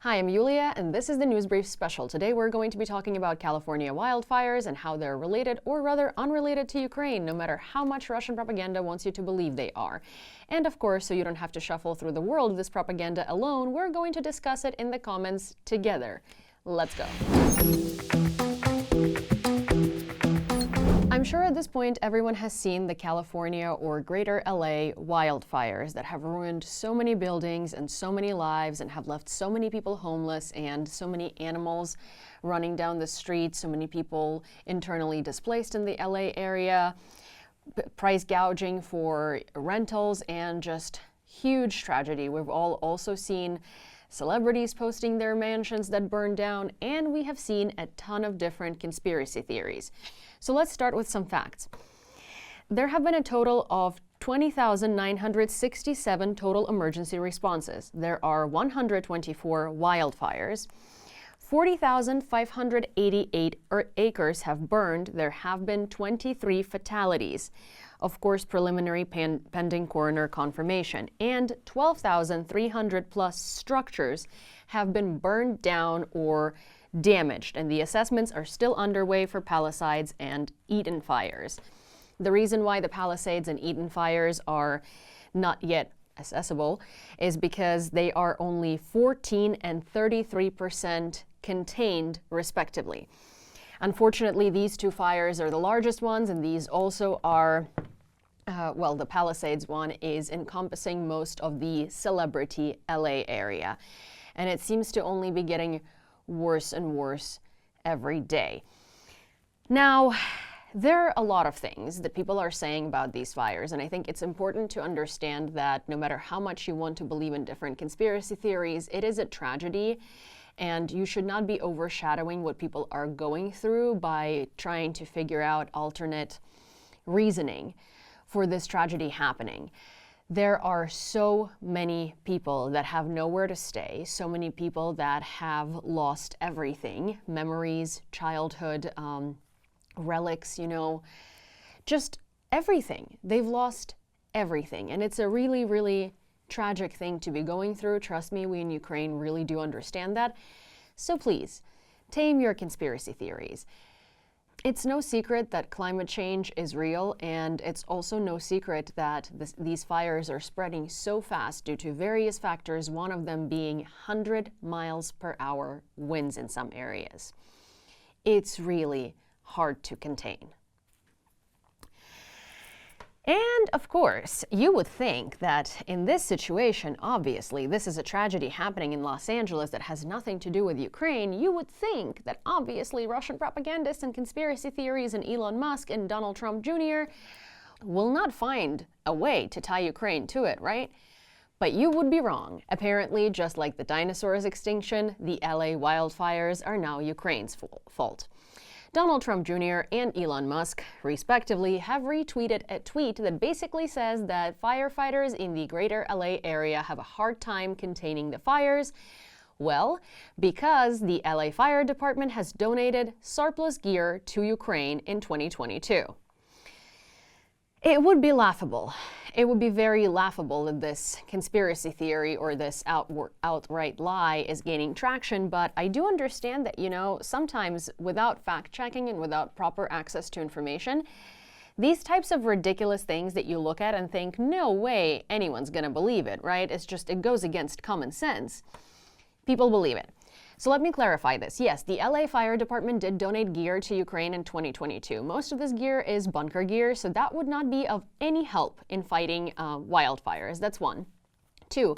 Hi, I'm Yulia, and this is the News Brief Special. Today we're going to be talking about California wildfires and how they're related, or rather unrelated, to Ukraine, no matter how much Russian propaganda wants you to believe they are. And of course, so you don't have to shuffle through the world of this propaganda alone, we're going to discuss it in the comments together. Let's go. I'm sure at this point everyone has seen the California or Greater LA wildfires that have ruined so many buildings and so many lives and have left so many people homeless and so many animals running down the street, so many people internally displaced in the LA area, price gouging for rentals, and just huge tragedy. We've all also seen celebrities posting their mansions that burned down, and we have seen a ton of different conspiracy theories. So let's start with some facts. There have been a total of 20,967 total emergency responses. There are 124 wildfires. 40,588 acres have burned. There have been 23 fatalities. Of course, preliminary pending coroner confirmation. And 12,300 plus structures have been burned down or damaged, and the assessments are still underway for Palisades and Eaton fires. The reason why the Palisades and Eaton fires are not yet accessible is because they are only 14% and 33% contained, respectively. Unfortunately, these two fires are the largest ones, and these also are, the Palisades one is encompassing most of the celebrity LA area, and it seems to only be getting worse and worse every day. Now, there are a lot of things that people are saying about these fires, and I think it's important to understand that no matter how much you want to believe in different conspiracy theories, it is a tragedy, and you should not be overshadowing what people are going through by trying to figure out alternate reasoning for this tragedy happening. There are so many people that have nowhere to stay, so many people that have lost everything, memories, childhood, relics, just everything. They've lost everything, and it's a really, really tragic thing to be going through. Trust me, we in Ukraine really do understand that. So please, tame your conspiracy theories. It's no secret that climate change is real, and it's also no secret that these fires are spreading so fast due to various factors, one of them being 100 miles per hour winds in some areas. It's really hard to contain. And of course, you would think that in this situation, obviously, this is a tragedy happening in Los Angeles that has nothing to do with Ukraine. You would think that obviously Russian propagandists and conspiracy theories and Elon Musk and Donald Trump Jr. will not find a way to tie Ukraine to it, right? But you would be wrong. Apparently, just like the dinosaurs' extinction, the LA wildfires are now Ukraine's fault. Donald Trump Jr. and Elon Musk, respectively, have retweeted a tweet that basically says that firefighters in the greater LA area have a hard time containing the fires. Well, because the LA Fire Department has donated surplus gear to Ukraine in 2022. It would be laughable. It would be very laughable that this conspiracy theory or this outright lie is gaining traction, but I do understand that, sometimes without fact-checking and without proper access to information, these types of ridiculous things that you look at and think, no way anyone's gonna believe it, right? It goes against common sense. People believe it. So let me clarify this. Yes, the LA Fire Department did donate gear to Ukraine in 2022. Most of this gear is bunker gear, so that would not be of any help in fighting wildfires. That's one. Two,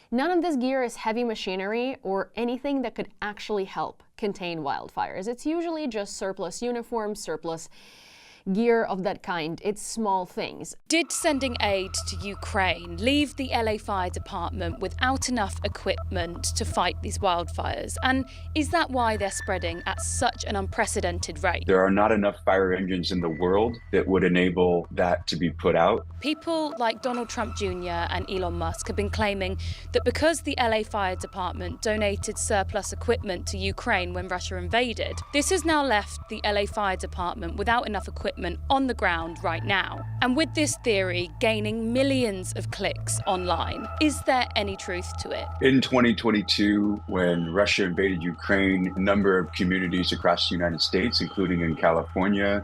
none of this gear is heavy machinery or anything that could actually help contain wildfires. It's usually just surplus uniforms, surplus gear of that kind. It's small things. Did sending aid to Ukraine leave the LA Fire Department without enough equipment to fight these wildfires? And is that why they're spreading at such an unprecedented rate? There are not enough fire engines in the world that would enable that to be put out. People like Donald Trump Jr. and Elon Musk have been claiming that because the LA Fire Department donated surplus equipment to Ukraine when Russia invaded, this has now left the LA Fire Department without enough equipment equipment on the ground right now. And with this theory gaining millions of clicks online, is there any truth to it? In 2022, when Russia invaded Ukraine, a number of communities across the United States, including in California,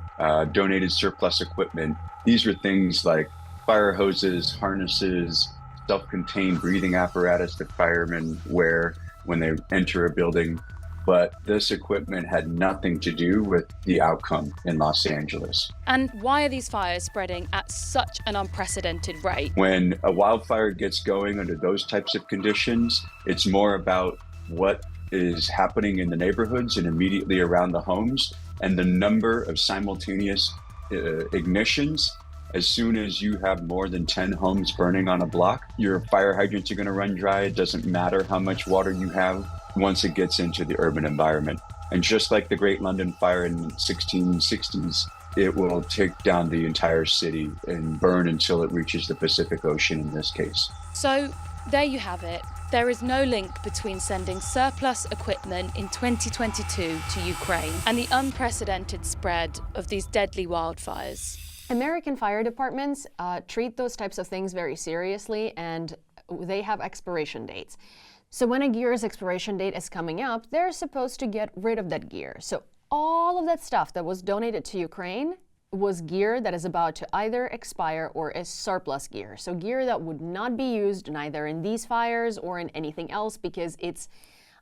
donated surplus equipment. These were things like fire hoses, harnesses, self-contained breathing apparatus that firemen wear when they enter a building. But this equipment had nothing to do with the outcome in Los Angeles. And why are these fires spreading at such an unprecedented rate? When a wildfire gets going under those types of conditions, it's more about what is happening in the neighborhoods and immediately around the homes, and the number of simultaneous ignitions. As soon as you have more than 10 homes burning on a block, your fire hydrants are going to run dry. It doesn't matter how much water you have once it gets into the urban environment. And just like the Great London Fire in the 1660s, it will take down the entire city and burn until it reaches the Pacific Ocean in this case. So there you have it. There is no link between sending surplus equipment in 2022 to Ukraine and the unprecedented spread of these deadly wildfires. American fire departments treat those types of things very seriously, and they have expiration dates. So when a gear's expiration date is coming up, they're supposed to get rid of that gear. So all of that stuff that was donated to Ukraine was gear that is about to either expire or is surplus gear. So gear that would not be used neither in these fires or in anything else, because it's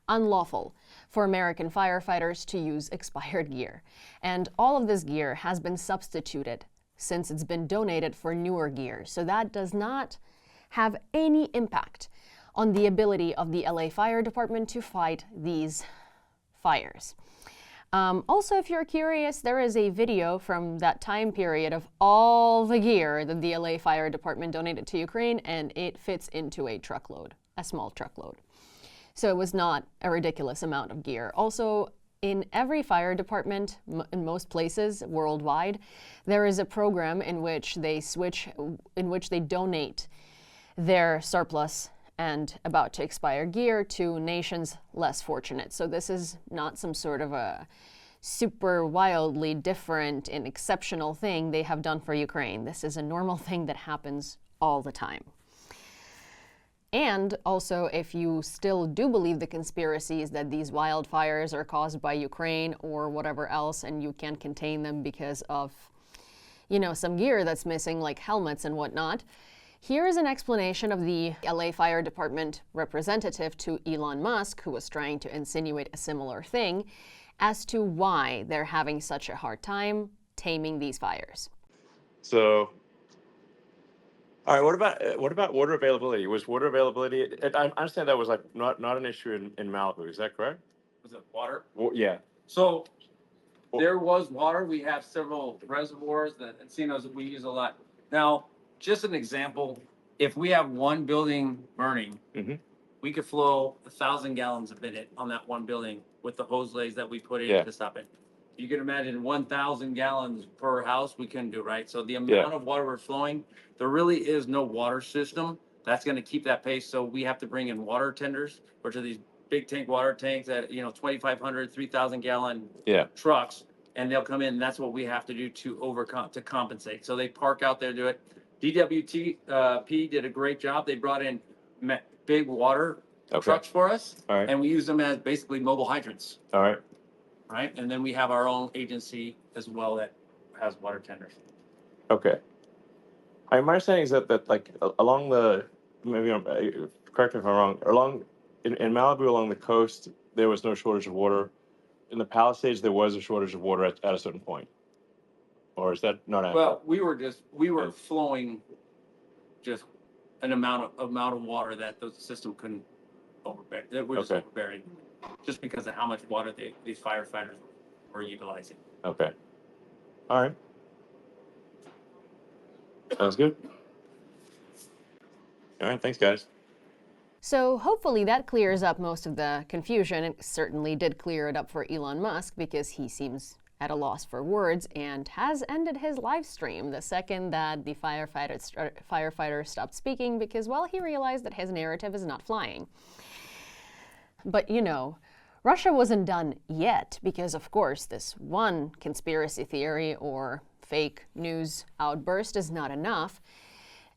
unlawful for American firefighters to use expired gear. And all of this gear has been substituted since it's been donated for newer gear. So that does not have any impact on the ability of the LA Fire Department to fight these fires. Also, if you're curious, there is a video from that time period of all the gear that the LA Fire Department donated to Ukraine, and it fits into a truckload, a small truckload. So it was not a ridiculous amount of gear. Also, in every fire department, in most places worldwide, there is a program in which they donate their surplus and about to expire gear to nations less fortunate. So this is not some sort of a super wildly different and exceptional thing they have done for Ukraine. This is a normal thing that happens all the time. And also, if you still do believe the conspiracies that these wildfires are caused by Ukraine or whatever else, and you can't contain them because of, some gear that's missing, like helmets and whatnot, here is an explanation of the LA Fire Department representative to Elon Musk, who was trying to insinuate a similar thing, as to why they're having such a hard time taming these fires. So, all right, what about water availability? Was water availability? I understand that was like not an issue in Malibu. Is that correct? Was it water? Well, yeah. So there was water. We have several reservoirs that encinos that we use a lot. Now, just an example, if we have one building burning, we could flow 1,000 gallons a minute on that one building with the hose lays that we put in to stop it. You can imagine 1,000 gallons per house, we couldn't do, right? So the amount of water we're flowing, there really is no water system that's going to keep that pace. So we have to bring in water tenders, which are these big tank water tanks that, 2,500, 3,000 gallon trucks, and they'll come in. And that's what we have to do to compensate. So they park out there, do it. DWP did a great job. They brought in big water trucks for us, and we use them as basically mobile hydrants. All right. Right, and then we have our own agency as well that has water tenders. Okay. My understanding is that like along the, maybe correct me if I'm wrong, in Malibu along the coast there was no shortage of water. In the Palisades there was a shortage of water at a certain point. Or is that not accurate? Well, we were flowing just an amount of water that the system couldn't overbear. That we're just overbearing, just because of how much water these firefighters were utilizing. Okay. All right. Sounds good. All right. Thanks, guys. So hopefully that clears up most of the confusion. It certainly did clear it up for Elon Musk, because he seems at a loss for words and has ended his live stream the second that the firefighter stopped speaking, because, well, he realized that his narrative is not flying. But, Russia wasn't done yet because, of course, this one conspiracy theory or fake news outburst is not enough.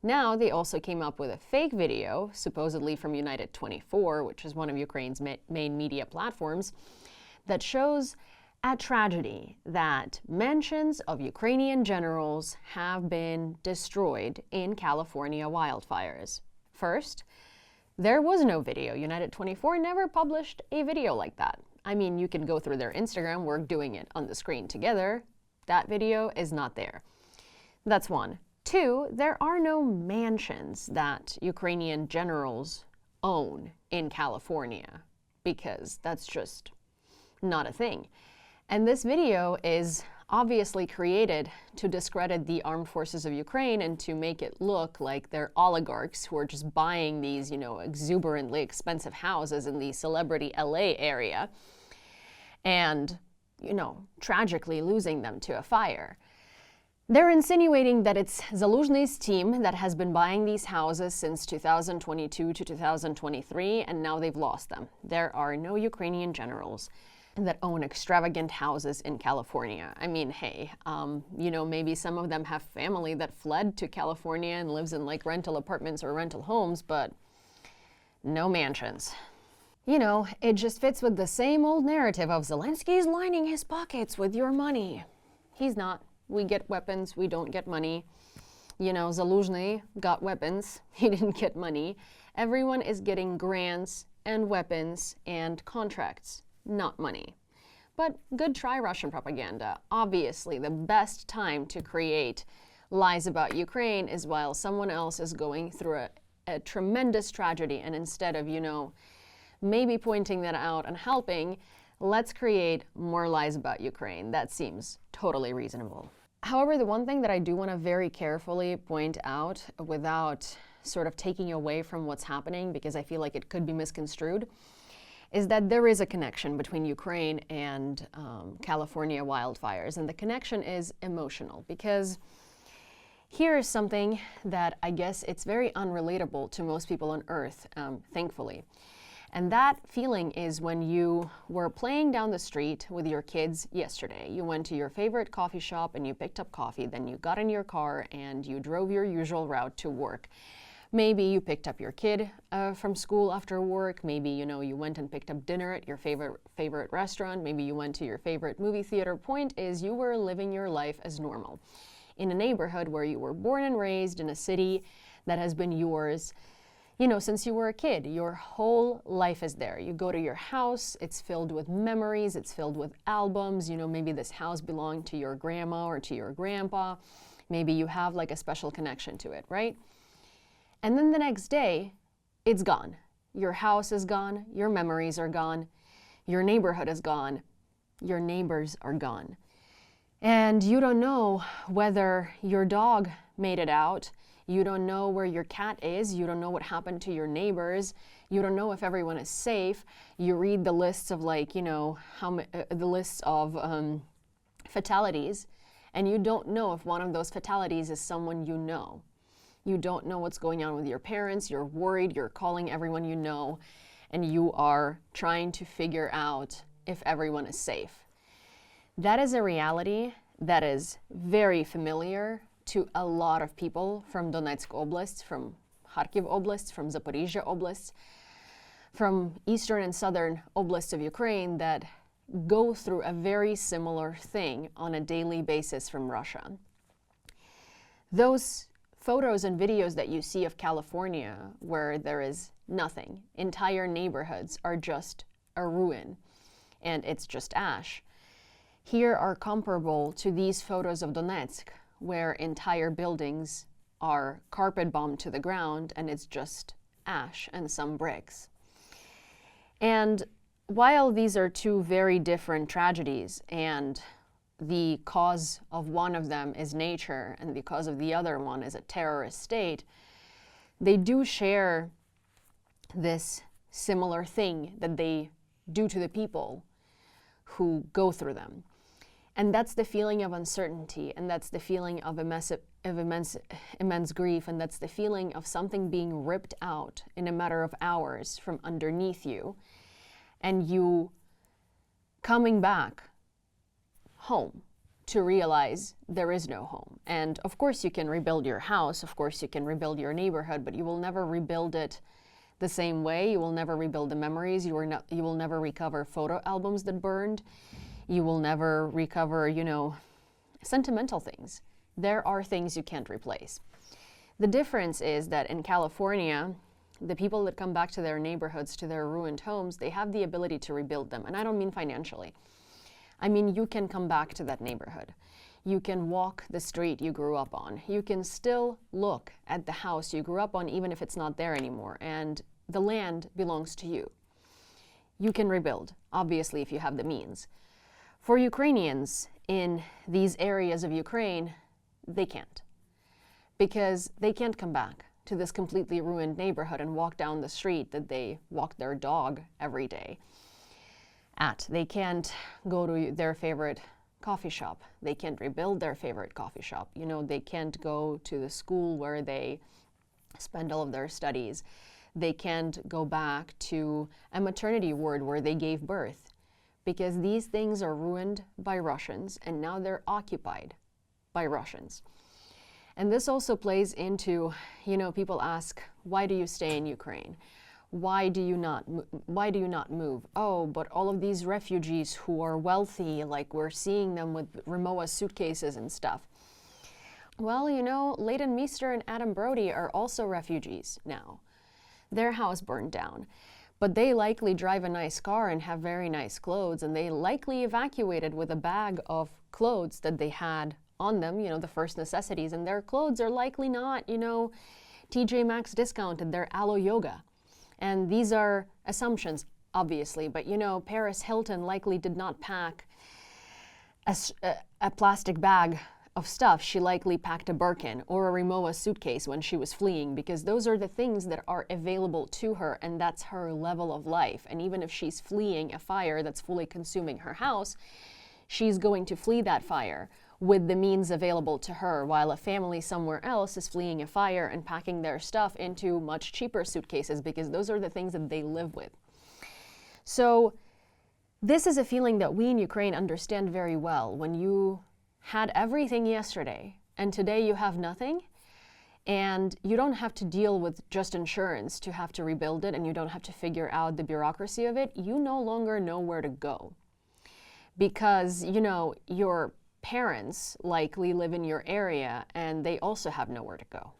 Now they also came up with a fake video, supposedly from United 24, which is one of Ukraine's main media platforms, that shows a tragedy that mentions of Ukrainian generals have been destroyed in California wildfires. First, there was no video. United 24 never published a video like that. I mean, you can go through their Instagram, we're doing it on the screen together. That video is not there. That's one. Two, there are no mansions that Ukrainian generals own in California because that's just not a thing. And this video is obviously created to discredit the armed forces of Ukraine and to make it look like they're oligarchs who are just buying these, exuberantly expensive houses in the celebrity LA area and, tragically losing them to a fire. They're insinuating that it's Zaluzhny's team that has been buying these houses since 2022 to 2023, and now they've lost them. There are no Ukrainian generals that own extravagant houses in California. I mean, hey, maybe some of them have family that fled to California and lives in like rental apartments or rental homes, but no mansions. It just fits with the same old narrative of Zelensky's lining his pockets with your money. He's not. We get weapons, we don't get money. Zaluzhny got weapons, he didn't get money. Everyone is getting grants and weapons and contracts, not money. But good try, Russian propaganda. Obviously, the best time to create lies about Ukraine is while someone else is going through a tremendous tragedy, and instead of, maybe pointing that out and helping, let's create more lies about Ukraine. That seems totally reasonable. However, the one thing that I do want to very carefully point out without sort of taking away from what's happening, because I feel like it could be misconstrued, is that there is a connection between Ukraine and California wildfires. And the connection is emotional, because here is something that I guess it's very unrelatable to most people on Earth, thankfully. And that feeling is when you were playing down the street with your kids yesterday. You went to your favorite coffee shop and you picked up coffee, then you got in your car and you drove your usual route to work. Maybe you picked up your kid from school after work. Maybe, you went and picked up dinner at your favorite restaurant. Maybe you went to your favorite movie theater. Point is, you were living your life as normal in a neighborhood where you were born and raised, in a city that has been yours since you were a kid. Your whole life is there. You go to your house, it's filled with memories, it's filled with albums. Maybe this house belonged to your grandma or to your grandpa. Maybe you have like a special connection to it, right? And then the next day, it's gone. Your house is gone, your memories are gone, your neighborhood is gone, your neighbors are gone. And you don't know whether your dog made it out. You don't know where your cat is. You don't know what happened to your neighbors. You don't know if everyone is safe. You read the lists of the lists of fatalities, and you don't know if one of those fatalities is someone you know. You don't know what's going on with your parents. You're worried. You're calling everyone you know, and you are trying to figure out if everyone is safe. That is a reality that is very familiar to a lot of people from Donetsk Oblast, from Kharkiv Oblast, from Zaporizhia Oblast, from eastern and southern oblasts of Ukraine that go through a very similar thing on a daily basis from Russia. Those photos and videos that you see of California, where there is nothing, entire neighborhoods are just a ruin, and it's just ash, here are comparable to these photos of Donetsk, where entire buildings are carpet bombed to the ground and it's just ash and some bricks. And while these are two very different tragedies, and the cause of one of them is nature and the cause of the other one is a terrorist state, they do share this similar thing that they do to the people who go through them. And that's the feeling of uncertainty, and that's the feeling of immense grief, and that's the feeling of something being ripped out in a matter of hours from underneath you, and you coming back home to realize there is no home. And of course you can rebuild your house, of course you can rebuild your neighborhood, but you will never rebuild it the same way. You will never rebuild the memories. You will never recover photo albums that burned. You will never recover, sentimental things. There are things you can't replace. The difference is that in California, the people that come back to their neighborhoods, to their ruined homes, they have the ability to rebuild them. And I don't mean financially. I mean, you can come back to that neighborhood. You can walk the street you grew up on. You can still look at the house you grew up on, even if it's not there anymore, and the land belongs to you. You can rebuild, obviously, if you have the means. For Ukrainians in these areas of Ukraine, they can't, because they can't come back to this completely ruined neighborhood and walk down the street that they walk their dog every day at. They can't go to their favorite coffee shop. They can't rebuild their favorite coffee shop. They can't go to the school where they spend all of their studies. They can't go back to a maternity ward where they gave birth, because these things are ruined by Russians and now they're occupied by Russians. And this also plays into, people ask, why do you stay in Ukraine? Why do you not move? Oh, but all of these refugees who are wealthy, like we're seeing them with Rimowa suitcases and stuff. Well, Leighton Meester and Adam Brody are also refugees now. Their house burned down, but they likely drive a nice car and have very nice clothes, and they likely evacuated with a bag of clothes that they had on them, the first necessities, and their clothes are likely not, TJ Maxx discounted, they're Alo Yoga. And these are assumptions, obviously, but Paris Hilton likely did not pack a plastic bag of stuff. She likely packed a Birkin or a Rimowa suitcase when she was fleeing, because those are the things that are available to her, and that's her level of life. And even if she's fleeing a fire that's fully consuming her house, she's going to flee that fire with the means available to her, while a family somewhere else is fleeing a fire and packing their stuff into much cheaper suitcases, because those are the things that they live with. So this is a feeling that we in Ukraine understand very well. When you had everything yesterday and today you have nothing, and you don't have to deal with just insurance to have to rebuild it, and you don't have to figure out the bureaucracy of it, you no longer know where to go. Because, your parents likely live in your area and they also have nowhere to go.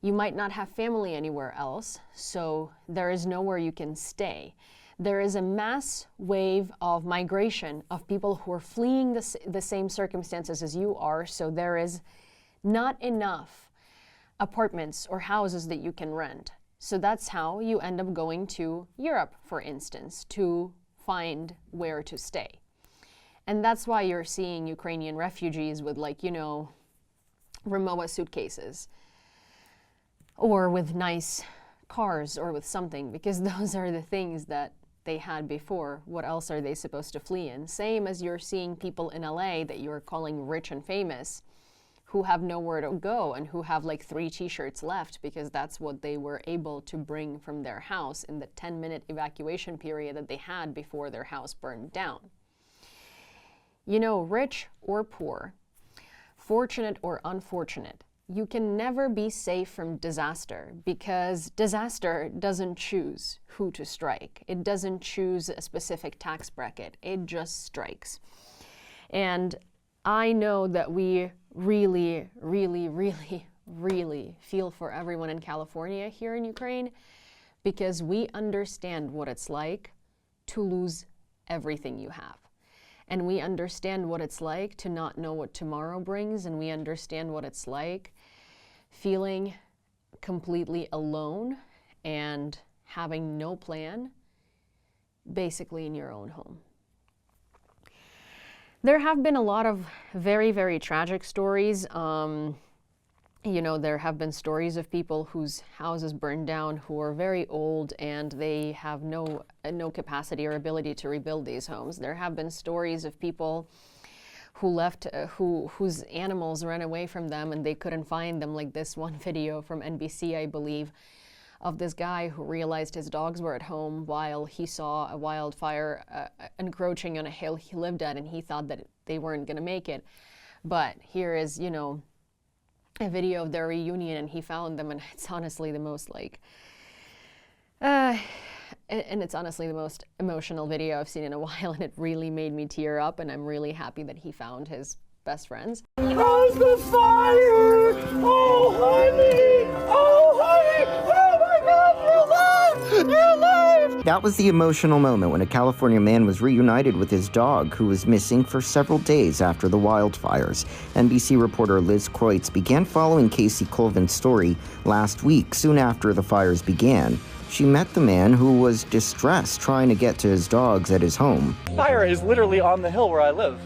You might not have family anywhere else, so there is nowhere you can stay. There is a mass wave of migration of people who are fleeing the same circumstances as you are, so there is not enough apartments or houses that you can rent. So that's how you end up going to Europe, for instance, to find where to stay. And that's why you're seeing Ukrainian refugees with Rimowa suitcases, or with nice cars, or with something, because those are the things that they had before. What else are they supposed to flee in? Same as you're seeing people in LA that you're calling rich and famous, who have nowhere to go and who have 3 t-shirts left, because that's what they were able to bring from their house in the 10-minute evacuation period that they had before their house burned down. Rich or poor, fortunate or unfortunate, you can never be safe from disaster, because disaster doesn't choose who to strike. It doesn't choose a specific tax bracket. It just strikes. And I know that we really, really, really, really feel for everyone in California here in Ukraine, because we understand what it's like to lose everything you have. And we understand what it's like to not know what tomorrow brings, and we understand what it's like feeling completely alone and having no plan, basically in your own home. There have been a lot of very, very tragic stories. There have been stories of people whose houses burned down who are very old and they have no capacity or ability to rebuild these homes. There have been stories of people who left, whose animals ran away from them and they couldn't find them, like this one video from NBC, I believe, of this guy who realized his dogs were at home while he saw a wildfire encroaching on a hill he lived at, and he thought that they weren't going to make it. But here is, you know, a video of their reunion, and he found them, and it's honestly the most and it's honestly the most emotional video I've seen in a while, and it really made me tear up, and I'm really happy that he found his best friends. How's the fire? Oh, honey! Oh, honey! Oh, my God, you're alive! You're alive! That was the emotional moment when a California man was reunited with his dog, who was missing for several days after the wildfires. NBC reporter Liz Kreutz began following Casey Colvin's story last week, soon after the fires began. She met the man who was distressed trying to get to his dogs at his home. Fire is literally on the hill where I live.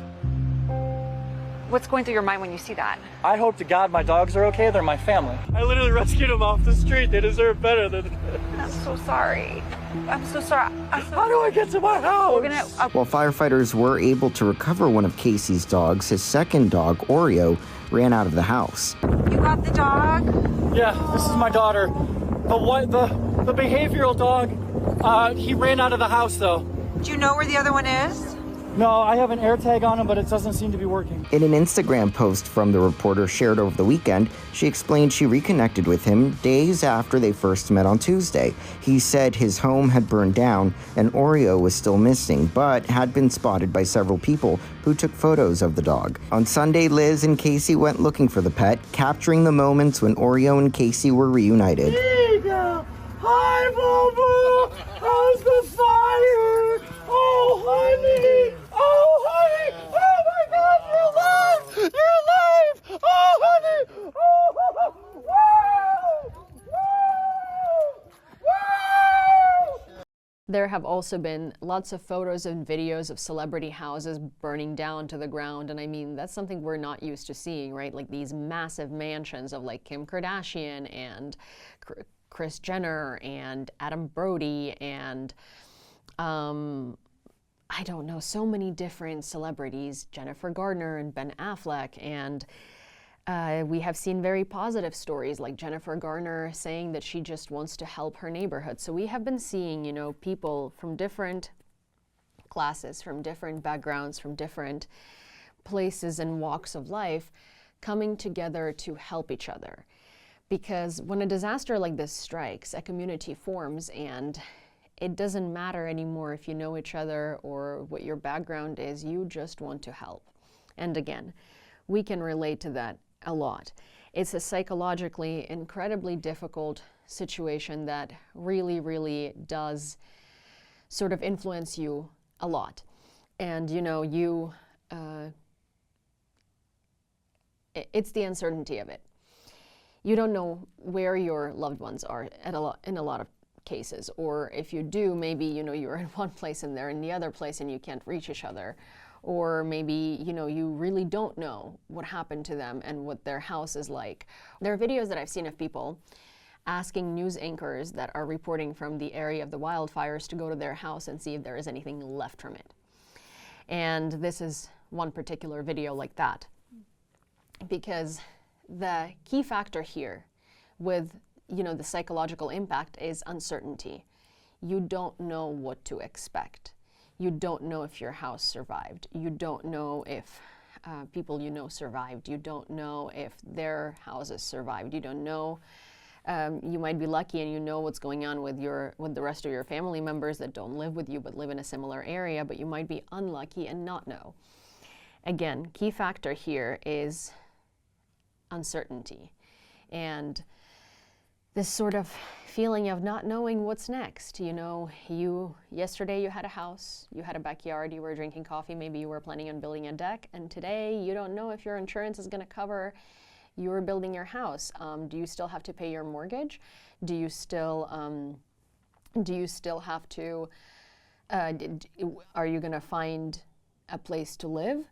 What's going through your mind when you see that? I hope to God my dogs are okay. They're my family. I literally rescued them off the street. They deserve better than this. I'm so sorry. I'm so sorry. How do I get to my house? While firefighters were able to recover one of Casey's dogs, his second dog, Oreo, ran out of the house. You got the dog? Yeah, this is my daughter. The behavioral dog, he ran out of the house though. Do you know where the other one is? No, I have an air tag on him, but it doesn't seem to be working. In an Instagram post from the reporter shared over the weekend, she explained she reconnected with him days after they first met on Tuesday. He said his home had burned down and Oreo was still missing, but had been spotted by several people who took photos of the dog. On Sunday, Liz and Casey went looking for the pet, capturing the moments when Oreo and Casey were reunited. Hi, Boo-Boo! How's the fire? Oh, honey! Oh, honey! Oh, my God, you're alive! You're alive! Oh, honey! Oh, wow! Wow! There have also been lots of photos and videos of celebrity houses burning down to the ground, and I mean, that's something we're not used to seeing, right? Like these massive mansions of like Kim Kardashian and Kris Jenner and Adam Brody and I don't know, so many different celebrities, Jennifer Garner and Ben Affleck, and we have seen very positive stories like Jennifer Garner saying that she just wants to help her neighborhood. So we have been seeing, you know, people from different classes, from different backgrounds, from different places and walks of life coming together to help each other. Because when a disaster like this strikes, a community forms, and it doesn't matter anymore if you know each other or what your background is, you just want to help. And again, we can relate to that a lot. It's a psychologically incredibly difficult situation that really, really does sort of influence you a lot. And you know, it's the uncertainty of it. You don't know where your loved ones are in a lot of cases, or if you do, maybe you know you're in one place and they're in the other place and you can't reach each other, or maybe you know you really don't know what happened to them and what their house is like. There are videos that I've seen of people asking news anchors that are reporting from the area of the wildfires to go to their house and see if there is anything left from it. And this is one particular video like that, because the key factor here with, you know, the psychological impact is uncertainty. You don't know what to expect. You don't know if your house survived. You don't know if people you know survived. You don't know if their houses survived. You don't know. You might be lucky and you know what's going on with the rest of your family members that don't live with you but live in a similar area, but you might be unlucky and not know. Again, key factor here is uncertainty and this sort of feeling of not knowing what's next. You know, yesterday you had a house, you had a backyard, you were drinking coffee, maybe you were planning on building a deck, and today you don't know if your insurance is going to cover you building your house. Do you still have to pay your mortgage? Do you still have to, are you going to find a place to live?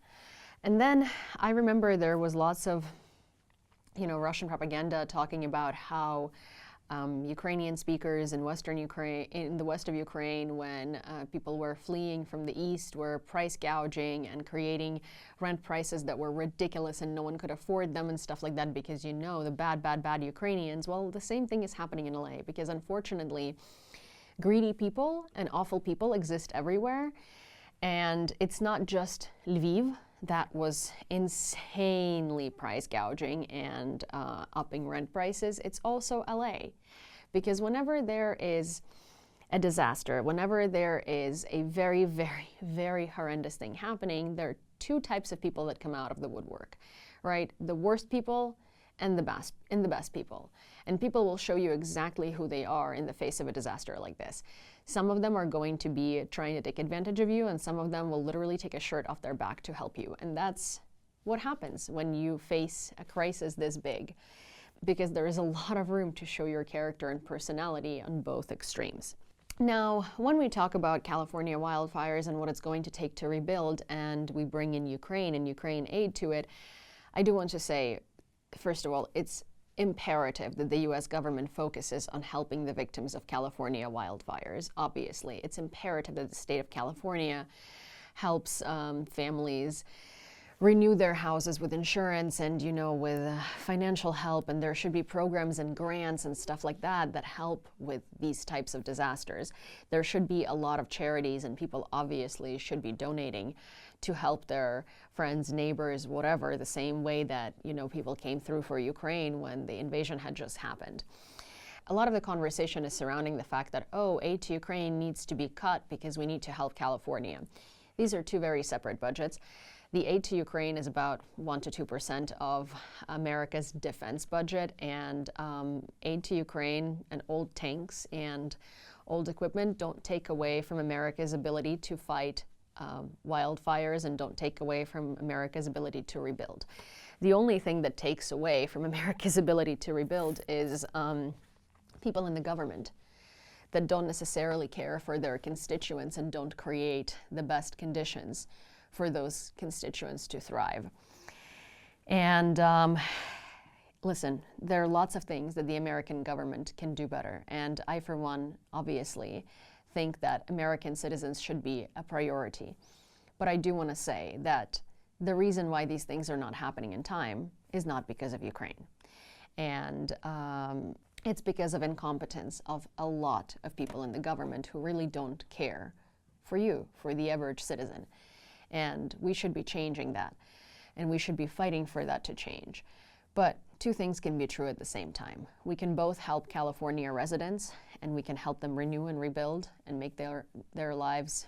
And then I remember there was lots of, you know, Russian propaganda talking about how Ukrainian speakers in Western Ukraine, in the west of Ukraine, when people were fleeing from the east, were price gouging and creating rent prices that were ridiculous and no one could afford them and stuff like that because the bad Ukrainians. Well, the same thing is happening in LA because unfortunately, greedy people and awful people exist everywhere. And it's not just Lviv that was insanely price gouging and upping rent prices. It's also LA. Because whenever there is a disaster, whenever there is a very, very, very horrendous thing happening, there are two types of people that come out of the woodwork, right? The worst people and the best people. And people will show you exactly who they are in the face of a disaster like this. Some of them are going to be trying to take advantage of you, and some of them will literally take a shirt off their back to help you. And that's what happens when you face a crisis this big, because there is a lot of room to show your character and personality on both extremes. Now, when we talk about California wildfires and what it's going to take to rebuild, and we bring in Ukraine and Ukraine aid to it, I do want to say, first of all, it's imperative that the U.S. government focuses on helping the victims of California wildfires. Obviously, it's imperative that the state of California helps families renew their houses with insurance and, with financial help, and there should be programs and grants and stuff like that that help with these types of disasters. There should be a lot of charities, and people obviously should be donating to help their friends, neighbors, whatever, the same way that, people came through for Ukraine when the invasion had just happened. A lot of the conversation is surrounding the fact that, aid to Ukraine needs to be cut because we need to help California. These are two very separate budgets. The aid to Ukraine is about 1% to 2% of America's defense budget, and aid to Ukraine and old tanks and old equipment don't take away from America's ability to fight wildfires and don't take away from America's ability to rebuild. The only thing that takes away from America's ability to rebuild is people in the government that don't necessarily care for their constituents and don't create the best conditions for those constituents to thrive. And listen, there are lots of things that the American government can do better. And I, for one, obviously think that American citizens should be a priority. But I do want to say that the reason why these things are not happening in time is not because of Ukraine. And it's because of incompetence of a lot of people in the government who really don't care for you, for the average citizen. And we should be changing that. And we should be fighting for that to change. But two things can be true at the same time. We can both help California residents, and we can help them renew and rebuild and make their lives,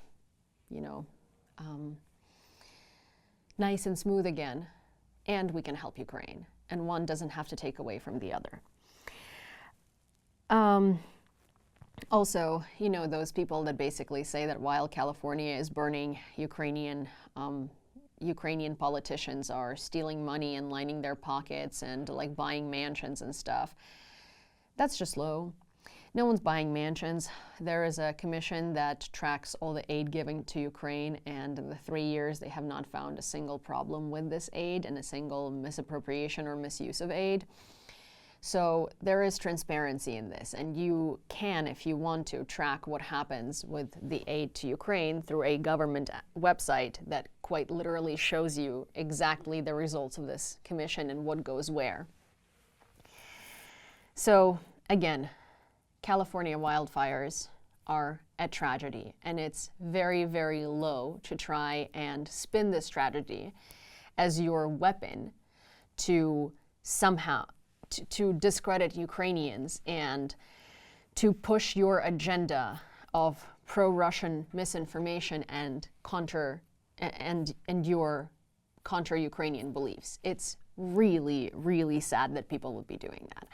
nice and smooth again. And we can help Ukraine. And one doesn't have to take away from the other. Also, those people that basically say that while California is burning, Ukrainian politicians are stealing money and lining their pockets and buying mansions and stuff. That's just low. No one's buying mansions. There is a commission that tracks all the aid given to Ukraine, and in the 3 years they have not found a single problem with this aid and a single misappropriation or misuse of aid. So there is transparency in this, and you can, if you want to, track what happens with the aid to Ukraine through a government website that quite literally shows you exactly the results of this commission and what goes where. So again, California wildfires are a tragedy, and it's very, very low to try and spin this tragedy as your weapon to somehow to discredit Ukrainians and to push your agenda of pro-Russian misinformation and your contra-Ukrainian beliefs. It's really, really sad that people would be doing that.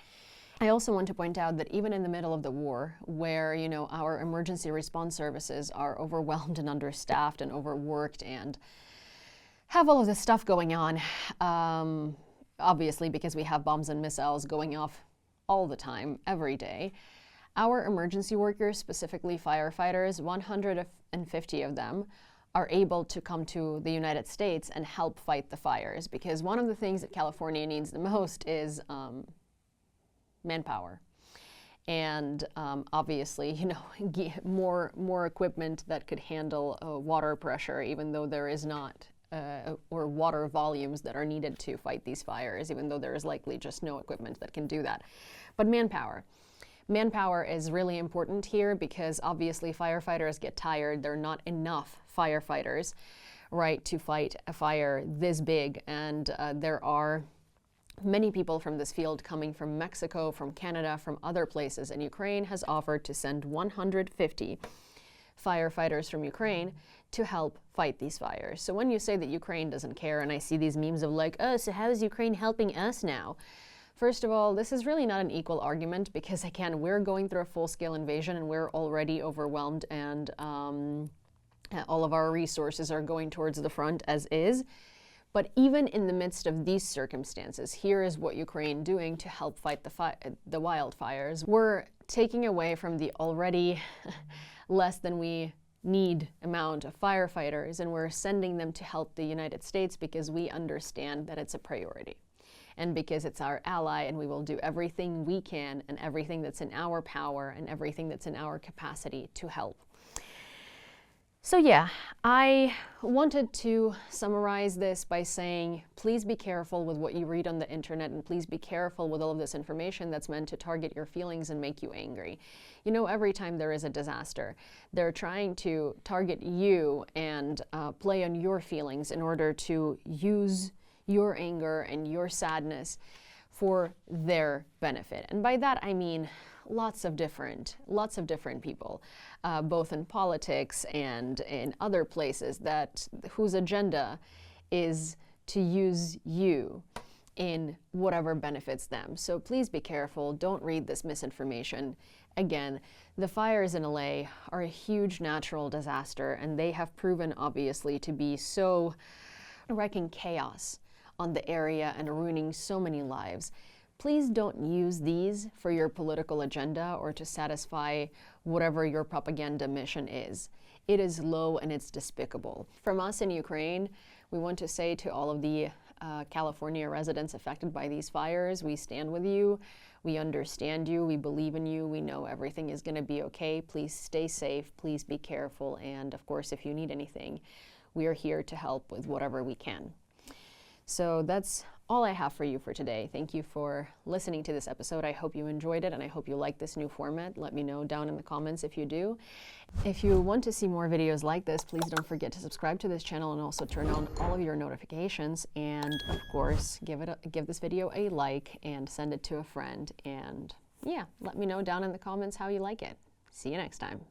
I also want to point out that even in the middle of the war, where our emergency response services are overwhelmed and understaffed and overworked and have all of this stuff going on, obviously because we have bombs and missiles going off all the time, every day, our emergency workers, specifically firefighters, 150 of them, are able to come to the United States and help fight the fires, because one of the things that California needs the most is manpower. and obviously, you know, more equipment that could handle water pressure, even though there is not, or water volumes that are needed to fight these fires, even though there is likely just no equipment that can do that. But manpower. Manpower is really important here because obviously firefighters get tired. There are not enough firefighters, right, to fight a fire this big, and there are many people from this field coming from Mexico, from Canada, from other places, and Ukraine has offered to send 150 firefighters from Ukraine to help fight these fires. So when you say that Ukraine doesn't care, and I see these memes of like, oh, so how is Ukraine helping us now? First of all, this is really not an equal argument because, again, we're going through a full-scale invasion and we're already overwhelmed, and all of our resources are going towards the front as is. But even in the midst of these circumstances, here is what Ukraine doing to help fight the wildfires. We're taking away from the already less than we need amount of firefighters, and we're sending them to help the United States because we understand that it's a priority. And because it's our ally, and we will do everything we can and everything that's in our power and everything that's in our capacity to help. So yeah, I wanted to summarize this by saying, please be careful with what you read on the internet, and please be careful with all of this information that's meant to target your feelings and make you angry. You know, every time there is a disaster, they're trying to target you and play on your feelings in order to use your anger and your sadness for their benefit. And by that I mean lots of different people, both in politics and in other places, whose agenda is to use you in whatever benefits them. So please be careful. Don't read this misinformation. Again, the fires in LA are a huge natural disaster, and they have proven obviously to be so wrecking chaos on the area and ruining so many lives. Please don't use these for your political agenda or to satisfy whatever your propaganda mission is. It is low and it's despicable. From us in Ukraine, we want to say to all of the California residents affected by these fires, we stand with you, we understand you, we believe in you, we know everything is going to be okay. Please stay safe, please be careful, and of course, if you need anything, we are here to help with whatever we can. So that's all I have for you for today. Thank you for listening to this episode. I hope you enjoyed it, and I hope you like this new format. Let me know down in the comments if you do. If you want to see more videos like this, please don't forget to subscribe to this channel and also turn on all of your notifications. And of course, give this video a like and send it to a friend. And yeah, let me know down in the comments how you like it. See you next time.